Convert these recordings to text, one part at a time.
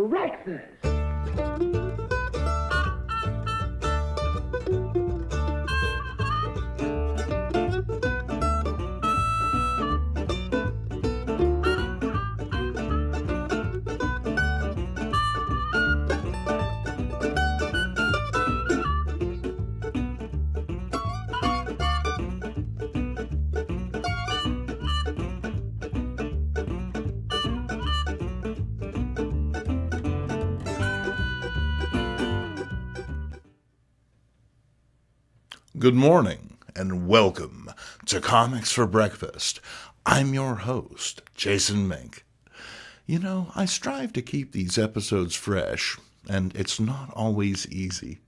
breakfast. Good morning, and welcome to Comics for Breakfast. I'm your host, Jason Mink. You know, I strive to keep these episodes fresh, and it's not always easy.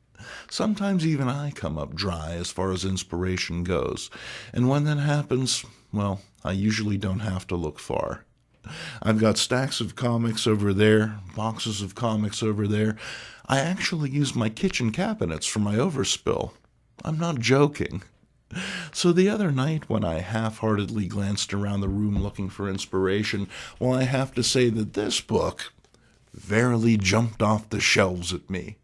Sometimes even I come up dry as far as inspiration goes, and when that happens, well, I usually don't have to look far. I've got stacks of comics over there, boxes of comics over there. I actually use my kitchen cabinets for my overspill. I'm not joking. So the other night when I half-heartedly glanced around the room looking for inspiration, well, I have to say that this book verily jumped off the shelves at me.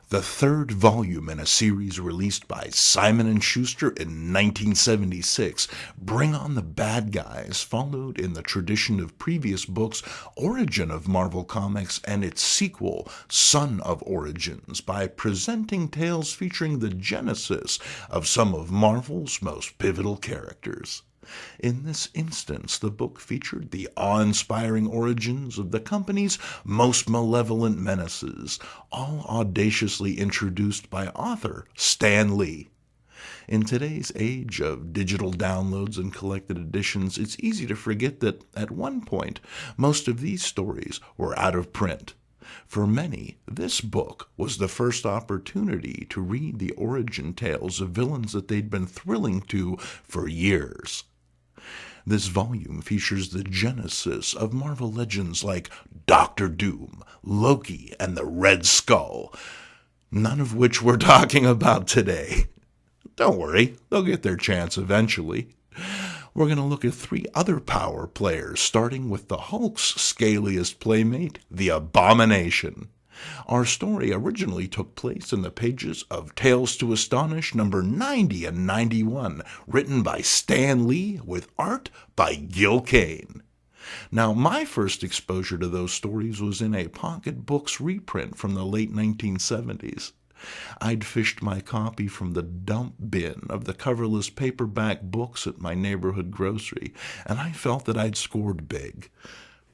The third volume in a series released by Simon & Schuster in 1976, Bring on the Bad Guys, followed in the tradition of previous books, Origin of Marvel Comics, and its sequel, Son of Origins, by presenting tales featuring the genesis of some of Marvel's most pivotal characters. In this instance, the book featured the awe-inspiring origins of the company's most malevolent menaces, all audaciously introduced by author Stan Lee. In today's age of digital downloads and collected editions, it's easy to forget that, at one point, most of these stories were out of print. For many, this book was the first opportunity to read the origin tales of villains that they'd been thrilling to for years. This volume features the genesis of Marvel legends like Doctor Doom, Loki, and the Red Skull, none of which we're talking about today. Don't worry, they'll get their chance eventually. We're going to look at three other power players, starting with the Hulk's scaliest playmate, the Abomination. Our story originally took place in the pages of Tales to Astonish number 90 and 91, written by Stan Lee with art by Gil Kane. Now, my first exposure to those stories was in a Pocket Books reprint from the late 1970s. I'd fished my copy from the dump bin of the coverless paperback books at my neighborhood grocery, and I felt that I'd scored big.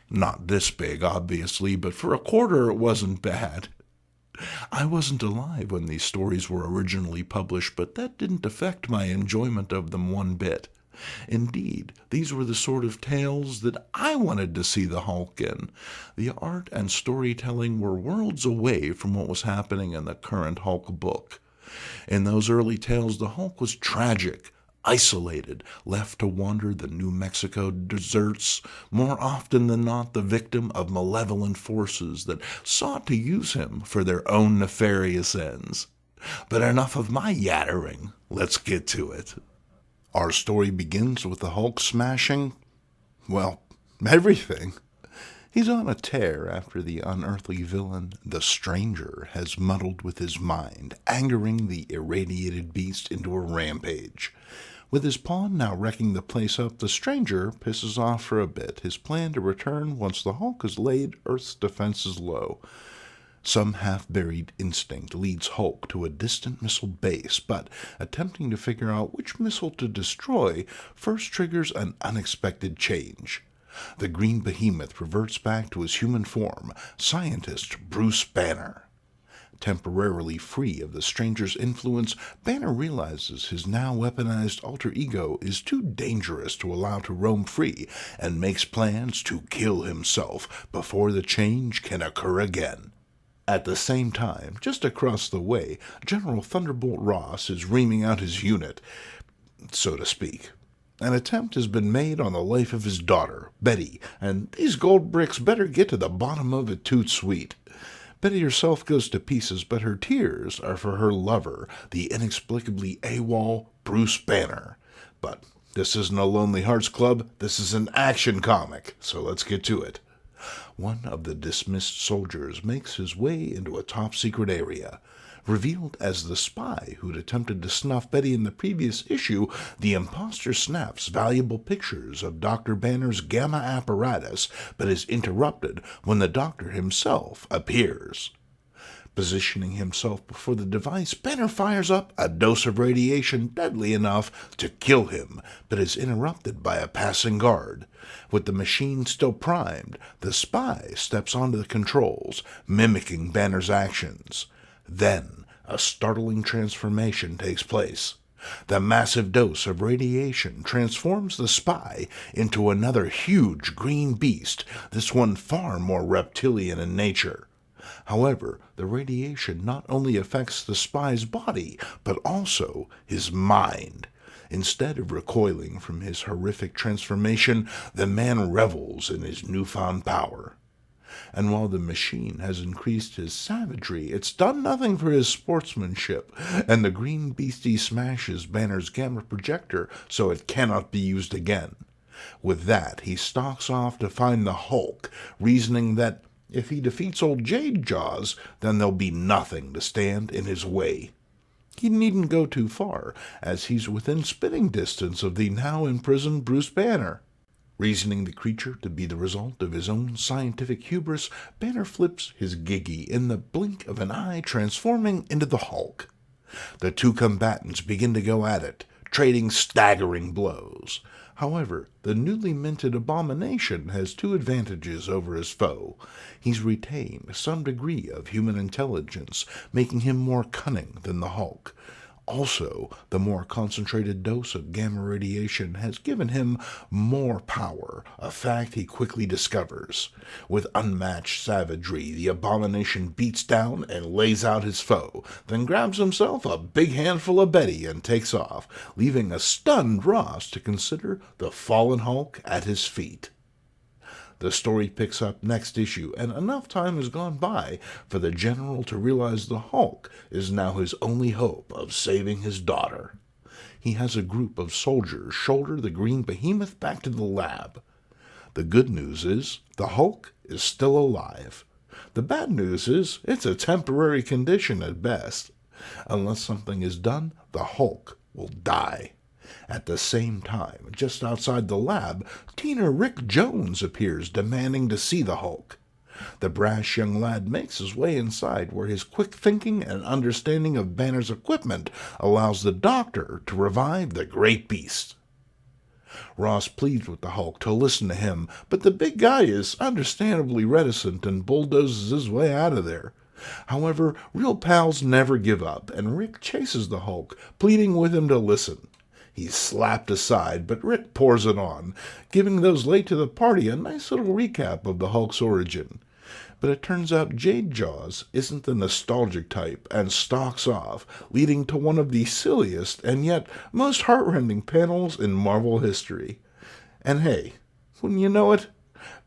Not this big, obviously, but for a quarter it wasn't bad. I wasn't alive when these stories were originally published, but that didn't affect my enjoyment of them one bit. Indeed, these were the sort of tales that I wanted to see the Hulk in. The art and storytelling were worlds away from what was happening in the current Hulk book. In those early tales, the Hulk was tragic, isolated, left to wander the New Mexico deserts, more often than not the victim of malevolent forces that sought to use him for their own nefarious ends. But enough of my yattering. Let's get to it. Our story begins with the Hulk smashing, well, everything. He's on a tear after the unearthly villain, the Stranger, has muddled with his mind, angering the irradiated beast into a rampage. With his pawn now wrecking the place up, the Stranger pisses off for a bit, his plan to return once the Hulk has laid Earth's defenses low. Some half-buried instinct leads Hulk to a distant missile base, but attempting to figure out which missile to destroy first triggers an unexpected change. The green behemoth reverts back to his human form, scientist Bruce Banner. Temporarily free of the Stranger's influence, Banner realizes his now weaponized alter ego is too dangerous to allow to roam free, and makes plans to kill himself before the change can occur again. At the same time, just across the way, General Thunderbolt Ross is reaming out his unit, so to speak. An attempt has been made on the life of his daughter, Betty, and these gold bricks better get to the bottom of it toot sweet. Betty herself goes to pieces, but her tears are for her lover, the inexplicably AWOL Bruce Banner. But this isn't a Lonely Hearts Club, this is an action comic, so let's get to it. One of the dismissed soldiers makes his way into a top-secret area. Revealed as the spy who'd attempted to snuff Betty in the previous issue, the imposter snaps valuable pictures of Dr. Banner's gamma apparatus, but is interrupted when the doctor himself appears. Positioning himself before the device, Banner fires up a dose of radiation deadly enough to kill him, but is interrupted by a passing guard. With the machine still primed, the spy steps onto the controls, mimicking Banner's actions. Then, a startling transformation takes place. The massive dose of radiation transforms the spy into another huge green beast, this one far more reptilian in nature. However, the radiation not only affects the spy's body, but also his mind. Instead of recoiling from his horrific transformation, the man revels in his newfound power. And while the machine has increased his savagery, it's done nothing for his sportsmanship, and the green beastie smashes Banner's gamma projector so it cannot be used again. With that, he stalks off to find the Hulk, reasoning that if he defeats old Jade Jaws, then there'll be nothing to stand in his way. He needn't go too far, as he's within spitting distance of the now imprisoned Bruce Banner. Reasoning the creature to be the result of his own scientific hubris, Banner flips his giggy in the blink of an eye, transforming into the Hulk. The two combatants begin to go at it, trading staggering blows. However, the newly minted Abomination has two advantages over his foe. He's retained some degree of human intelligence, making him more cunning than the Hulk. Also, the more concentrated dose of gamma radiation has given him more power, a fact he quickly discovers. With unmatched savagery, the Abomination beats down and lays out his foe, then grabs himself a big handful of Betty and takes off, leaving a stunned Ross to consider the fallen Hulk at his feet. The story picks up next issue, and enough time has gone by for the General to realize the Hulk is now his only hope of saving his daughter. He has a group of soldiers shoulder the green behemoth back to the lab. The good news is the Hulk is still alive. The bad news is it's a temporary condition at best. Unless something is done, the Hulk will die. At the same time, just outside the lab, Teen Rick Jones appears, demanding to see the Hulk. The brash young lad makes his way inside, where his quick thinking and understanding of Banner's equipment allows the doctor to revive the great beast. Ross pleads with the Hulk to listen to him, but the big guy is understandably reticent and bulldozes his way out of there. However, real pals never give up, and Rick chases the Hulk, pleading with him to listen. He's slapped aside, but Rick pours it on, giving those late to the party a nice little recap of the Hulk's origin. But it turns out Jade Jaws isn't the nostalgic type and stalks off, leading to one of the silliest and yet most heartrending panels in Marvel history. And hey, wouldn't you know it,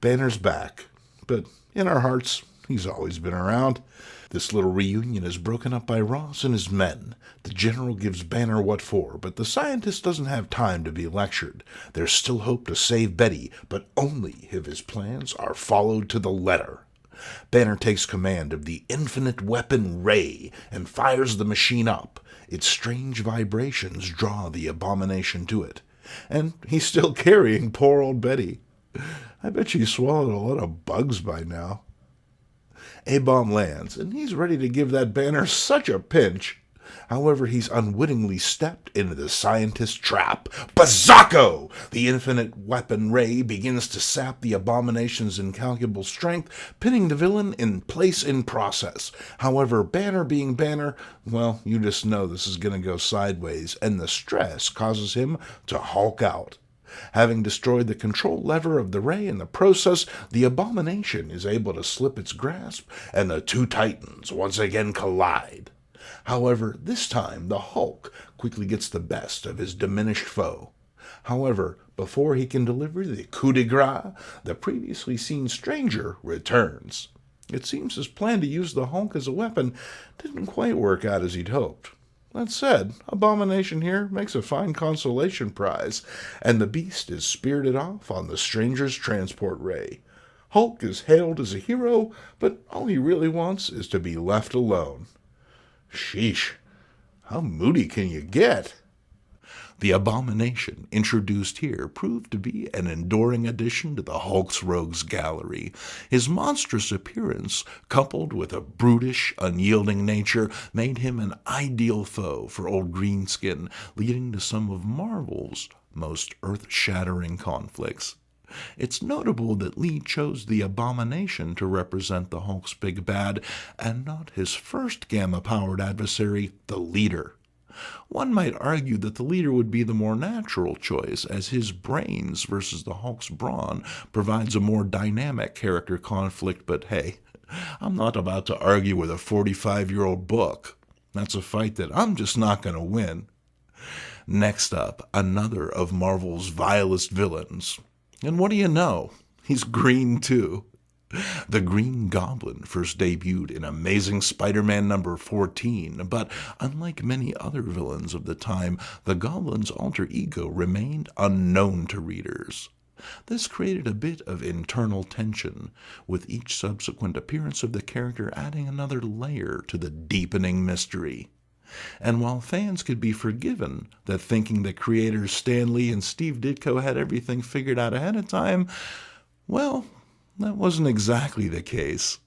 Banner's back. But in our hearts, he's always been around. This little reunion is broken up by Ross and his men. The General gives Banner what for, but the scientist doesn't have time to be lectured. There's still hope to save Betty, but only if his plans are followed to the letter. Banner takes command of the infinite weapon Ray and fires the machine up. Its strange vibrations draw the Abomination to it. And he's still carrying poor old Betty. I bet she swallowed a lot of bugs by now. A-bomb lands, and he's ready to give that Banner such a pinch. However, he's unwittingly stepped into the scientist's trap. Bazzacco! The infinite weapon Ray begins to sap the Abomination's incalculable strength, pinning the villain in place in process. However, Banner being Banner, well, you just know this is going to go sideways, and the stress causes him to Hulk out. Having destroyed the control lever of the Ray in the process, the Abomination is able to slip its grasp, and the two titans once again collide. However, this time the Hulk quickly gets the best of his diminished foe. However, before he can deliver the coup de grace, the previously seen stranger returns. It seems his plan to use the Hulk as a weapon didn't quite work out as he'd hoped. That said, Abomination here makes a fine consolation prize, and the beast is spirited off on the stranger's transport ray. Hulk is hailed as a hero, but all he really wants is to be left alone. Sheesh, how moody can you get? The Abomination, introduced here, proved to be an enduring addition to the Hulk's rogues gallery. His monstrous appearance, coupled with a brutish, unyielding nature, made him an ideal foe for old Greenskin, leading to some of Marvel's most earth-shattering conflicts. It's notable that Lee chose the Abomination to represent the Hulk's big bad, and not his first gamma-powered adversary, the Leader. One might argue that the Leader would be the more natural choice, as his brains versus the Hulk's brawn provides a more dynamic character conflict, but hey, I'm not about to argue with a 45-year-old book. That's a fight that I'm just not going to win. Next up, another of Marvel's vilest villains. And what do you know? He's green too. The Green Goblin first debuted in Amazing Spider-Man number 14, but unlike many other villains of the time, the Goblin's alter ego remained unknown to readers. This created a bit of internal tension, with each subsequent appearance of the character adding another layer to the deepening mystery. And while fans could be forgiven that thinking that creators Stan Lee and Steve Ditko had everything figured out ahead of time, well, that wasn't exactly the case.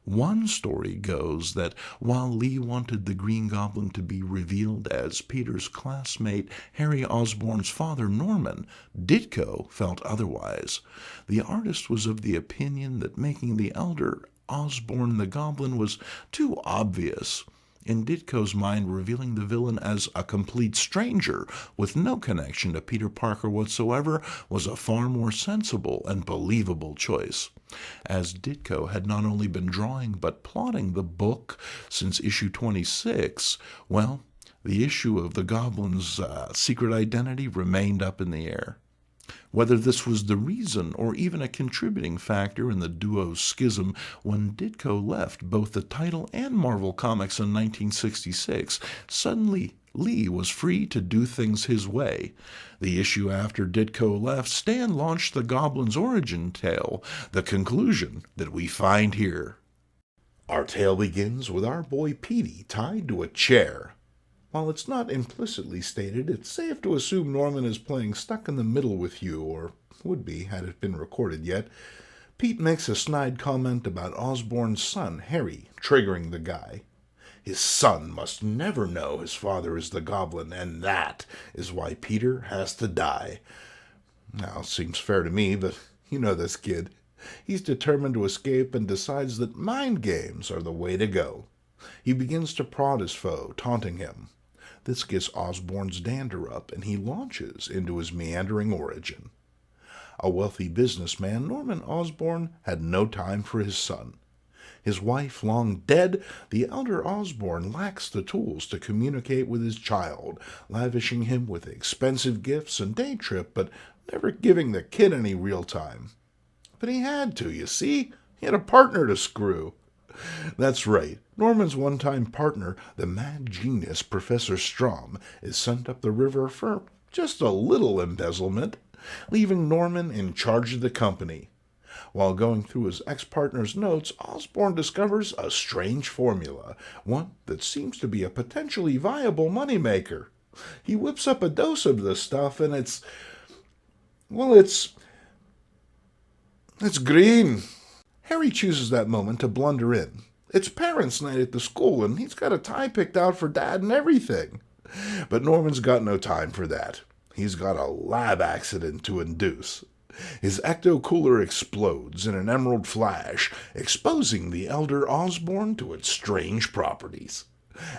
One story goes that while Lee wanted the Green Goblin to be revealed as Peter's classmate Harry Osborn's father Norman, Ditko felt otherwise. The artist was of the opinion that making the elder Osborn the Goblin was too obvious. In Ditko's mind, revealing the villain as a complete stranger with no connection to Peter Parker whatsoever was a far more sensible and believable choice. As Ditko had not only been drawing but plotting the book since issue 26, well, the issue of the Goblin's secret identity remained up in the air. Whether this was the reason or even a contributing factor in the duo's schism, when Ditko left both the title and Marvel Comics in 1966, suddenly Lee was free to do things his way. The issue after Ditko left, Stan launched the Goblin's origin tale, the conclusion that we find here. Our tale begins with our boy Petey tied to a chair. While it's not implicitly stated, it's safe to assume Norman is playing stuck in the middle with you, or would be had it been recorded yet. Pete makes a snide comment about Osborn's son, Harry, triggering the guy. His son must never know his father is the Goblin, and that is why Peter has to die. Now, seems fair to me, but you know this kid. He's determined to escape and decides that mind games are the way to go. He begins to prod his foe, taunting him. This gets Osborn's dander up, and he launches into his meandering origin. A wealthy businessman, Norman Osborn had no time for his son. His wife long dead, the elder Osborn lacks the tools to communicate with his child, lavishing him with expensive gifts and day trip, but never giving the kid any real time. But he had to, you see. He had a partner to screw. That's right. Norman's one-time partner, the mad genius Professor Strom, is sent up the river for just a little embezzlement, leaving Norman in charge of the company. While going through his ex-partner's notes, Osborn discovers a strange formula, one that seems to be a potentially viable moneymaker. He whips up a dose of this stuff, and it's green. Harry chooses that moment to blunder in. It's parents' night at the school, and he's got a tie picked out for Dad and everything. But Norman's got no time for that. He's got a lab accident to induce. His ecto-cooler explodes in an emerald flash, exposing the elder Osborn to its strange properties.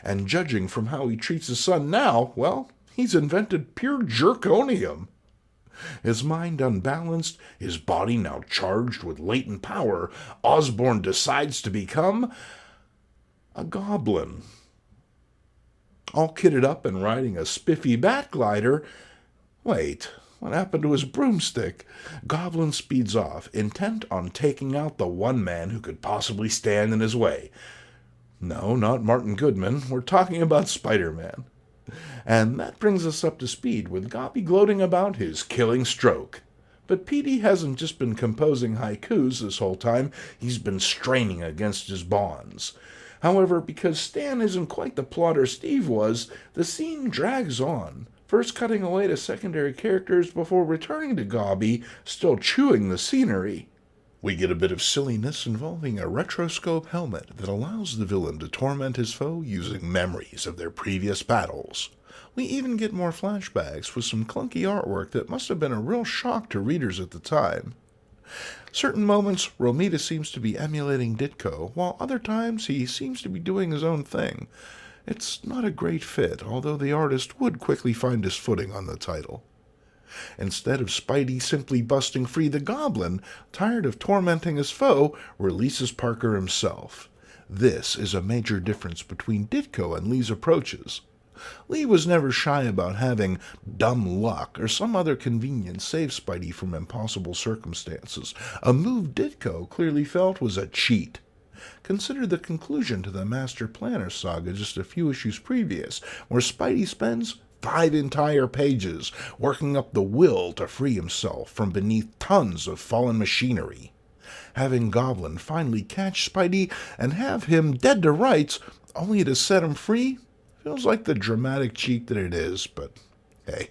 And judging from how he treats his son now, well, he's invented pure jerkonium. His mind unbalanced, his body now charged with latent power, Osborn decides to become a goblin. All kitted up and riding a spiffy bat glider. Wait, what happened to his broomstick? Goblin speeds off, intent on taking out the one man who could possibly stand in his way. No, not Martin Goodman. We're talking about Spider-Man. And that brings us up to speed with Gobby gloating about his killing stroke. But Petey hasn't just been composing haikus this whole time, he's been straining against his bonds. However, because Stan isn't quite the plotter Steve was, the scene drags on, first cutting away to secondary characters before returning to Gobby, still chewing the scenery. We get a bit of silliness involving a retroscope helmet that allows the villain to torment his foe using memories of their previous battles. We even get more flashbacks with some clunky artwork that must have been a real shock to readers at the time. Certain moments, Romita seems to be emulating Ditko, while other times he seems to be doing his own thing. It's not a great fit, although the artist would quickly find his footing on the title. Instead of Spidey simply busting free the Goblin, tired of tormenting his foe, releases Parker himself. This is a major difference between Ditko and Lee's approaches. Lee was never shy about having dumb luck or some other convenience save Spidey from impossible circumstances, a move Ditko clearly felt was a cheat. Consider the conclusion to the Master Planner saga just a few issues previous, where Spidey spends 5 entire pages working up the will to free himself from beneath tons of fallen machinery. Having Goblin finally catch Spidey and have him dead to rights, only to set him free, feels like the dramatic cheat that it is, but hey,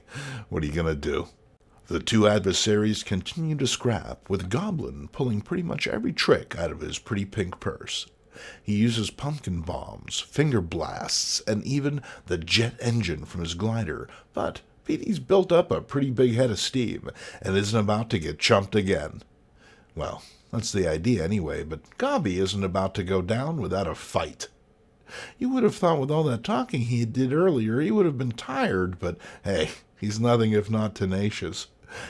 what are you gonna do? The two adversaries continue to scrap, with Goblin pulling pretty much every trick out of his pretty pink purse. He uses pumpkin bombs, finger blasts, and even the jet engine from his glider, but Petey's built up a pretty big head of steam and isn't about to get chumped again. Well, that's the idea anyway, but Gobby isn't about to go down without a fight. You would have thought with all that talking he did earlier he would have been tired, but hey, he's nothing if not tenacious.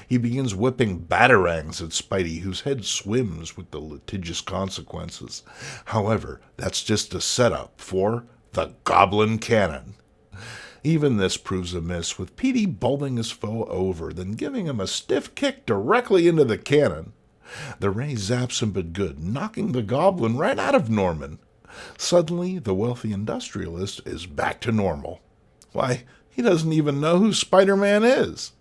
He begins whipping batarangs at Spidey, whose head swims with the litigious consequences. However, that's just a setup for the Goblin Cannon. Even this proves a miss, with Petey bowling his foe over, then giving him a stiff kick directly into the cannon. The ray zaps him but good, knocking the Goblin right out of Norman. Suddenly, the wealthy industrialist is back to normal. Why, he doesn't even know who Spider-Man is.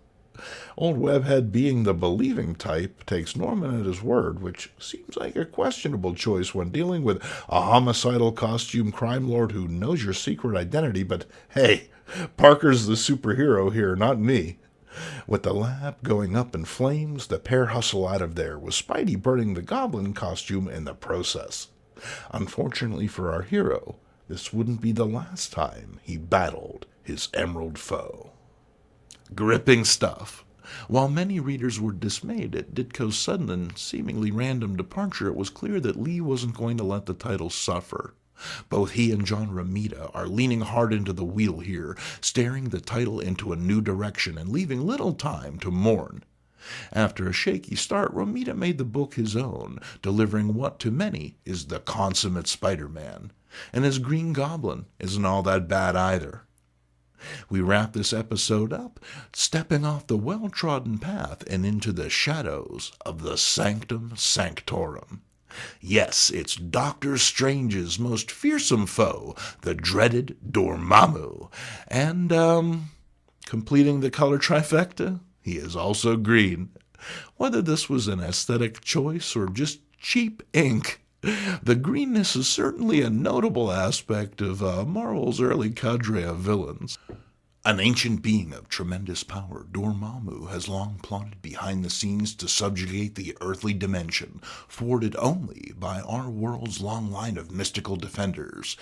Old Webhead, being the believing type, takes Norman at his word, which seems like a questionable choice when dealing with a homicidal costume crime lord who knows your secret identity, but hey, Parker's the superhero here, not me. With the lab going up in flames, the pair hustle out of there, with Spidey burning the Goblin costume in the process. Unfortunately for our hero, this wouldn't be the last time he battled his emerald foe. Gripping stuff. While many readers were dismayed at Ditko's sudden and seemingly random departure, it was clear that Lee wasn't going to let the title suffer. Both he and John Romita are leaning hard into the wheel here, steering the title into a new direction and leaving little time to mourn. After a shaky start, Romita made the book his own, delivering what to many is the consummate Spider-Man. And his Green Goblin isn't all that bad either. We wrap this episode up, stepping off the well-trodden path and into the shadows of the Sanctum Sanctorum. Yes, it's Doctor Strange's most fearsome foe, the dreaded Dormammu. And, completing the color trifecta, he is also green. Whether this was an aesthetic choice or just cheap ink, the greenness is certainly a notable aspect of Marvel's early cadre of villains. An ancient being of tremendous power, Dormammu has long plotted behind the scenes to subjugate the earthly dimension, thwarted only by our world's long line of mystical defenders.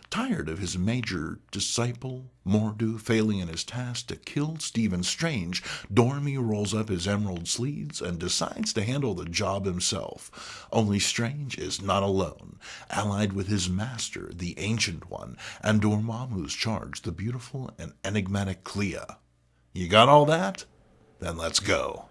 Tired of his major disciple, Mordu, failing in his task to kill Stephen Strange, Dormy rolls up his emerald sleeves and decides to handle the job himself. Only Strange is not alone. Allied with his master, the Ancient One, and Dormammu's charge, the beautiful and enigmatic Clea. You got all that? Then let's go.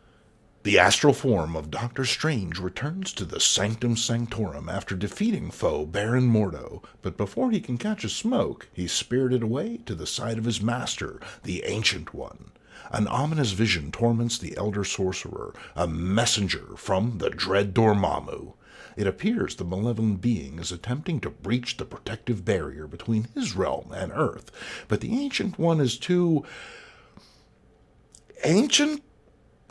The astral form of Doctor Strange returns to the Sanctum Sanctorum after defeating foe Baron Mordo, but before he can catch a smoke, he's spirited away to the side of his master, the Ancient One. An ominous vision torments the Elder Sorcerer, a messenger from the dread Dormammu. It appears the malevolent being is attempting to breach the protective barrier between his realm and Earth, but the Ancient One is too ancient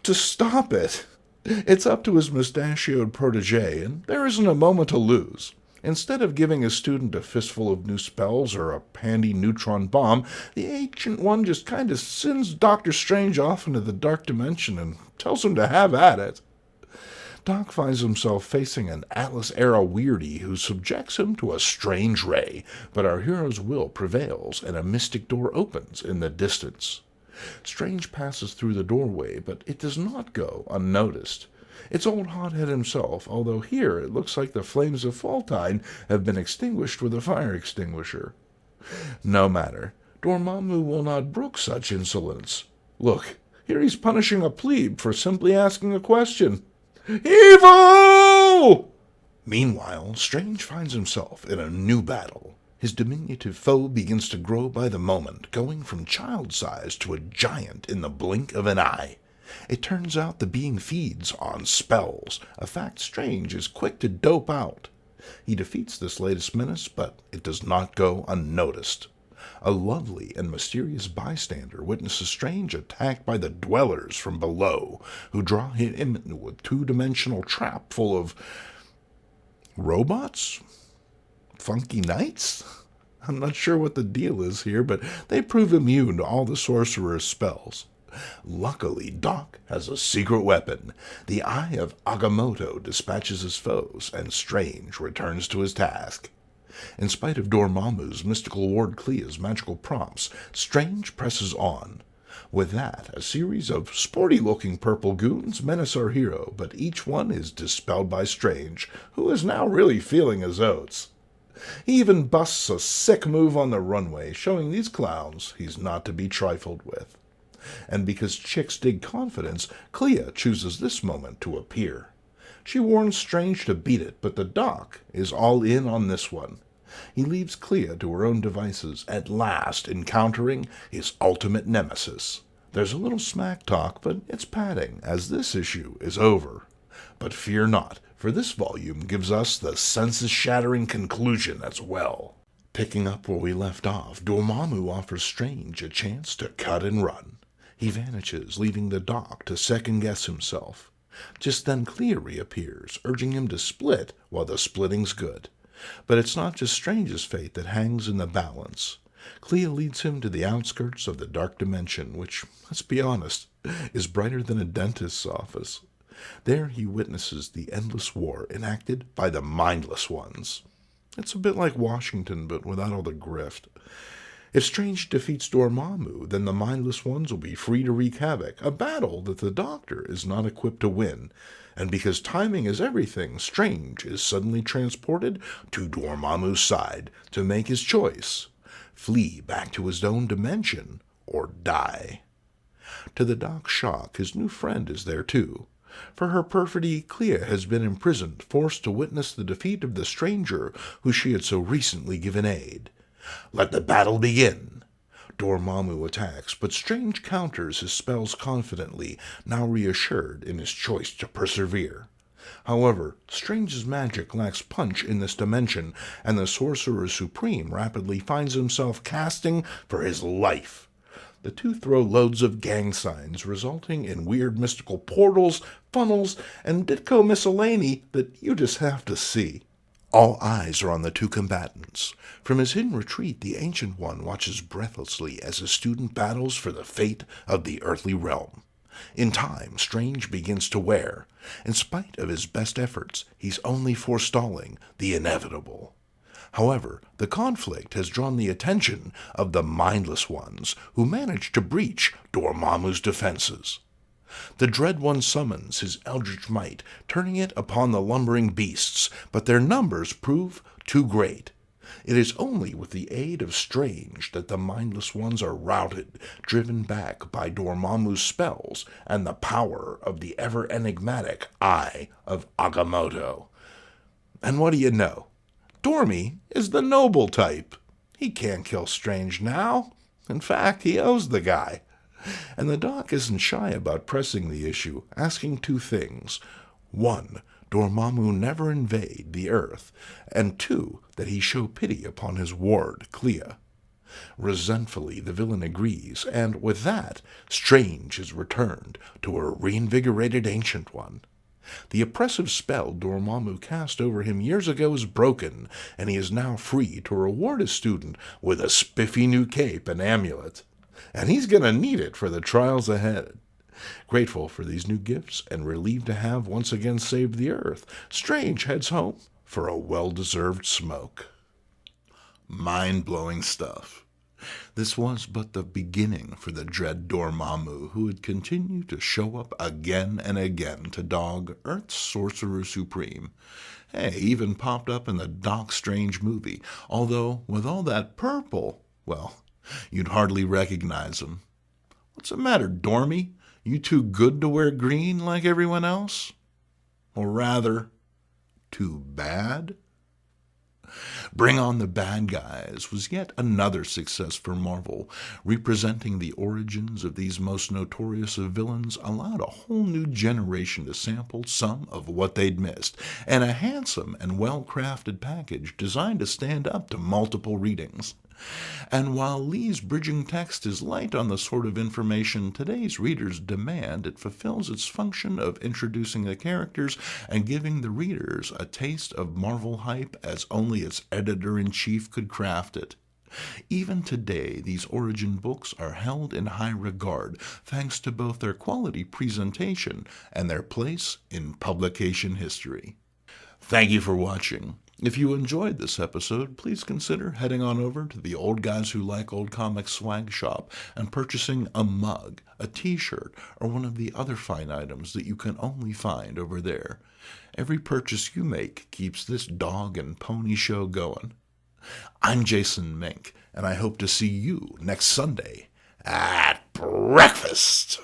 to stop it. It's up to his mustachioed protege, and there isn't a moment to lose. Instead of giving his student a fistful of new spells or a handy neutron bomb, the Ancient One just kind of sends Dr. Strange off into the dark dimension and tells him to have at it. Doc finds himself facing an Atlas-era weirdie who subjects him to a strange ray, but our hero's will prevails and a mystic door opens in the distance. Strange passes through the doorway, but it does not go unnoticed. It's old hothead himself, although here it looks like the flames of Faltine have been extinguished with a fire extinguisher. No matter, Dormammu will not brook such insolence. Look, here he's punishing a plebe for simply asking a question. Evil! Meanwhile, Strange finds himself in a new battle. His diminutive foe begins to grow by the moment, going from child-size to a giant in the blink of an eye. It turns out the being feeds on spells, a fact Strange is quick to dope out. He defeats this latest menace, but it does not go unnoticed. A lovely and mysterious bystander witnesses Strange attacked by the Dwellers from below, who draw him into a two-dimensional trap full of robots? Funky knights? I'm not sure what the deal is here, but they prove immune to all the sorcerer's spells. Luckily, Doc has a secret weapon. The Eye of Agamotto dispatches his foes, and Strange returns to his task. In spite of Dormammu's mystical ward Clea's magical prompts, Strange presses on. With that, a series of sporty-looking purple goons menace our hero, but each one is dispelled by Strange, who is now really feeling his oats. He even busts a sick move on the runway, showing these clowns he's not to be trifled with. And because chicks dig confidence, Clea chooses this moment to appear. She warns Strange to beat it, but the Doc is all in on this one. He leaves Clea to her own devices, at last encountering his ultimate nemesis. There's a little smack talk, but it's padding, as this issue is over. But fear not, for this volume gives us the senses-shattering conclusion as well. Picking up where we left off, Dormammu offers Strange a chance to cut and run. He vanishes, leaving the Doc to second-guess himself. Just then Clea reappears, urging him to split while the splitting's good. But it's not just Strange's fate that hangs in the balance. Clea leads him to the outskirts of the dark dimension, which, let's be honest, is brighter than a dentist's office. There he witnesses the endless war enacted by the mindless ones. It's a bit like Washington, but without all the grift. If Strange defeats Dormammu, then the mindless ones will be free to wreak havoc, a battle that the Doctor is not equipped to win. And because timing is everything, Strange is suddenly transported to Dormammu's side to make his choice. Flee back to his own dimension, or die. To the Doc's shock, his new friend is there too. For her perfidy, Clea has been imprisoned, forced to witness the defeat of the stranger who she had so recently given aid. Let the battle begin. Dormammu attacks, but Strange counters his spells confidently, now reassured in his choice to persevere. However, Strange's magic lacks punch in this dimension, and the Sorcerer Supreme rapidly finds himself casting for his life. The two throw loads of gang signs, resulting in weird mystical portals, funnels, and Ditko miscellany that you just have to see. All eyes are on the two combatants. From his hidden retreat, the Ancient One watches breathlessly as his student battles for the fate of the earthly realm. In time, Strange begins to wear. In spite of his best efforts, he's only forestalling the inevitable. However, the conflict has drawn the attention of the mindless ones, who manage to breach Dormammu's defenses. The Dread One summons his eldritch might, turning it upon the lumbering beasts, but their numbers prove too great. It is only with the aid of Strange that the mindless ones are routed, driven back by Dormammu's spells and the power of the ever-enigmatic Eye of Agamotto. And what do you know? Dormy is the noble type. He can't kill Strange now. In fact, he owes the guy. And the Doc isn't shy about pressing the issue, asking two things. 1, Dormammu never invade the Earth, and 2, that he show pity upon his ward, Clea. Resentfully, the villain agrees, and with that, Strange is returned to a reinvigorated Ancient One. The oppressive spell Dormammu cast over him years ago is broken, and he is now free to reward his student with a spiffy new cape and amulet. And he's going to need it for the trials ahead. Grateful for these new gifts and relieved to have once again saved the earth, Strange heads home for a well-deserved smoke. Mind-blowing stuff. This was but the beginning for the dread Dormammu, who would continue to show up again and again to dog Earth's Sorcerer Supreme. Hey, even popped up in the Doc Strange movie, although with all that purple, well, you'd hardly recognize him. What's the matter, Dormy? You too good to wear green like everyone else? Or rather, too bad? Bring On the Bad Guys was yet another success for Marvel. Representing the origins of these most notorious of villains allowed a whole new generation to sample some of what they'd missed, and a handsome and well-crafted package designed to stand up to multiple readings. And while Lee's bridging text is light on the sort of information today's readers demand, it fulfills its function of introducing the characters and giving the readers a taste of Marvel hype as only its editor-in-chief could craft it. Even today, these origin books are held in high regard thanks to both their quality presentation and their place in publication history. Thank you for watching. If you enjoyed this episode, please consider heading on over to the Old Guys Who Like Old Comics swag shop and purchasing a mug, a t-shirt, or one of the other fine items that you can only find over there. Every purchase you make keeps this dog and pony show going. I'm Jason Mink, and I hope to see you next Sunday at breakfast.